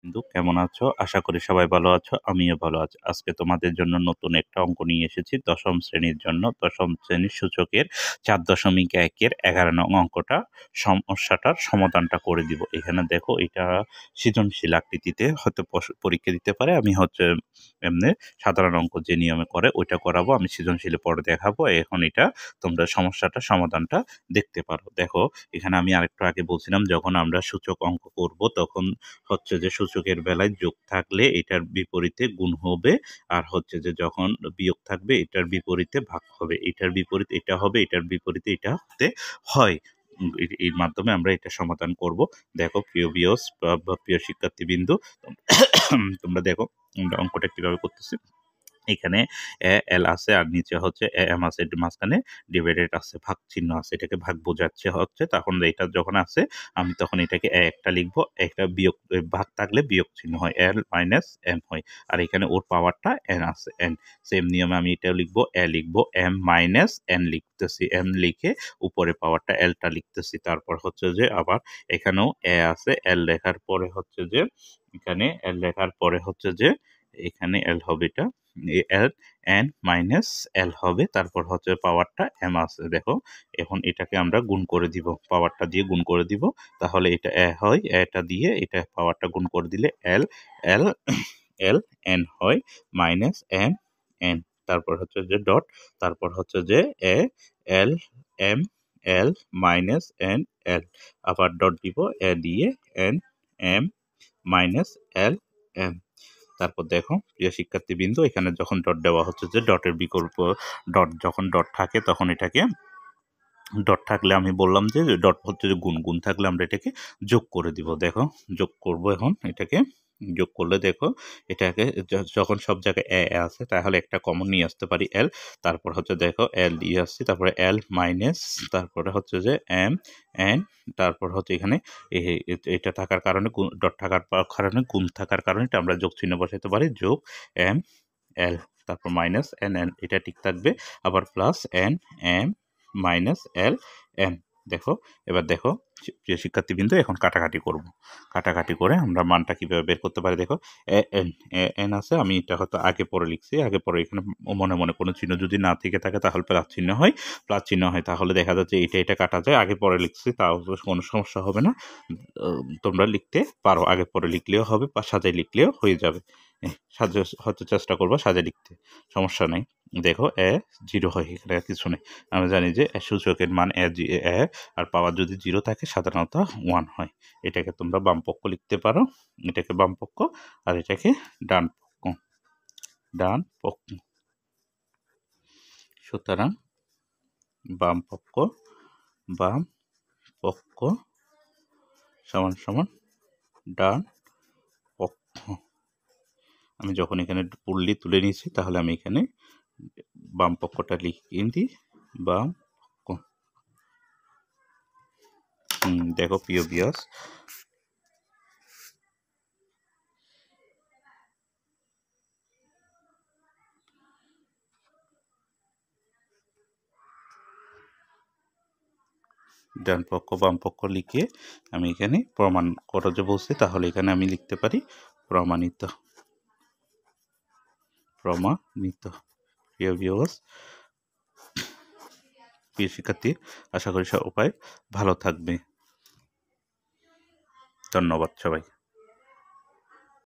বন্ধু কেমন আছো? আশা করি সবাই ভালো আছো, আমিও ভালো আছি। আজকে তোমাদের জন্য নতুন একটা অঙ্ক নিয়ে এসেছি দশম শ্রেণীর জন্য। দশম শ্রেণীর সূচকের 4.1-এর 11 নং অঙ্কটা সমস্যাটার সমাধানটা করে দিব। এখানে দেখো, এটা সৃজনশীল আকৃতিতে হয়তো পরীক্ষা দিতে পারে। আমি হচ্ছে এমনি সাধারণ অঙ্ক যে নিয়মে করে ওইটা করাবো, আমি সৃজনশীলে পরে দেখাবো। এখন এটা তোমরা সমস্যাটা সমাধানটা দেখতে পারো। দেখো, এখানে আমি আরেকটু আগে বলছিলাম, যখন আমরা সূচক অঙ্ক করব তখন হচ্ছে যে সূচকের বেলায় যোগ থাকলে এটার বিপরীতে গুণ হবে, আর হচ্ছে যে যখন বিয়োগ থাকবে এটার বিপরীতে ভাগ হবে। এটার বিপরীত এটা হবে, এটার বিপরীতে এটা হতে হয়। এর মাধ্যমে আমরা এটা সমাধান করব। দেখো প্রিয় ভিউয়ার্স বা প্রিয় শিক্ষার্থীবৃন্দ, তোমরা দেখো আমরা অঙ্কটা কিভাবে করতেছি। এখানে এল আছে আর নিচে হচ্ছে এম আছে, মাঝখানে ডিভাইডেড আছে, ভাগ চিহ্ন আছে, এটাকে ভাগ বোঝাচ্ছে হচ্ছে। তখন এটা যখন আছে আমি তখন এটাকে একটা লিখবো, একটা বিয়োগ ভাগ থাকলে বিয়োগ চিহ্ন হয়, এল মাইনাস এম হয়। আর এখানে ওর পাওয়ারটা এন আছে, এন। সেম নিয়মে আমি এটাও লিখবো, এ লিখবো, এম মাইনাস এন লিখতেছি, এম লিখে উপরে পাওয়ারটা এলটা লিখতেছি। তারপর হচ্ছে যে আবার এখানেও এ আছে, এল লেখার পরে হচ্ছে যে এখানে এল লেখার পরে হচ্ছে যে এখানে এল হবে, এটা এল এন মাইনাস এল হবে। তারপর হচ্ছে পাওয়ারটা এম আছে। দেখো, এখন এটাকে আমরা গুণ করে দিব, পাওয়ারটা দিয়ে গুণ করে দিব। তাহলে এটা এ হয়, এটা দিয়ে এটা পাওয়ারটা গুণ করে দিলে এল এল এল এন হয় মাইনাস এম এন। তারপর হচ্ছে যে ডট, তারপর হচ্ছে যে A L M L minus N L, আবার ডট দিব, এ দিয়ে N M minus L M. তারপর দেখো প্রিয় শিক্ষার্থীবৃন্দ, এখানে যখন ডট দেওয়া হচ্ছে যে ডটের বিকল্প, ডট যখন ডট থাকে তখন এটাকে, ডট থাকলে আমি বললাম যে ডট হচ্ছে যে গুণ, গুণ থাকলে আমরা এটাকে যোগ করে দিব। দেখো যোগ করব, এখন এটাকে যোগ করলে দেখো এটাকে যখন সব জায়গায় এ আছে তাহলে একটা কমন নিয়ে আসতে পারি, এল। তারপর হচ্ছে দেখো এল দিয়ে আসছি, তারপরে এল মাইনাস, তারপরে হচ্ছে যে এম এন, তারপর হচ্ছে এখানে এটা থাকার কারণে ডট থাকার কারণে গুণ থাকার কারণে এটা আমরা যোগ চিহ্ন বসাতে পারি, যোগ এম এল, তারপর মাইনাস এন এন, এটা ঠিক থাকবে। আবার plus N M minus L M. দেখো, এবার দেখো প্রিয় শিক্ষার্থীবৃন্দ, এখন কাটাকাটি করব। কাটাকাটি করে আমরা মানটা কিভাবে বের করতে পারি। দেখো এন আছে, আমি এটা হয়তো আগে পরে লিখছি, আগে পরে এখানে মনে মনে কোনো চিহ্ন যদি না থেকে থাকে তাহলে প্লাস চিহ্ন হয়, প্লাস চিহ্ন হয় তাহলে দেখা যাচ্ছে এটা এটা কাটা যায়। আগে পরে লিখছি তাও কোনো সমস্যা হবে না, তোমরা লিখতে পারো, আগে পরে লিখলেও হবে বা সাজায় লিখলেও হয়ে যাবে। সাজে হয়তো চেষ্টা করবো সাজে লিখতে, সমস্যা নেই। দেখো এ জিরো হয়, এখানে আর কিছু নেই। আমরা জানি যে সূচকের মান এ আর পাওয়ার যদি জিরো থাকে সাধারণত 1 হয়। এটাকে তোমরা বাম পক্ষ লিখতে পারো, এটাকে বাম পক্ষ আর এটাকে ডান পক্ষ, ডান পক্ষ। সুতরাং বাম পক্ষ, বাম পক্ষ সমান সমান ডান পক্ষ। আমি যখন এখানে পুরলি তুলে নিয়েছি তাহলে আমি এখানে বাম পক্ষটা লিখে দিই, বাম পক্ষ। দেখো প্রিয় ভিউয়ার্স, ডান পক্ষ বাম পক্ষ লিখে আমি এখানে প্রমাণ করা যে বলছি, তাহলে এখানে আমি লিখতে পারি প্রমাণিত, প্রমাণিত। প্রিয় ভিউয়ার্স, প্রিয় শিক্ষার্থী, আশা করি সবাই ভালো থাকবে। ধন্যবাদ সবাই।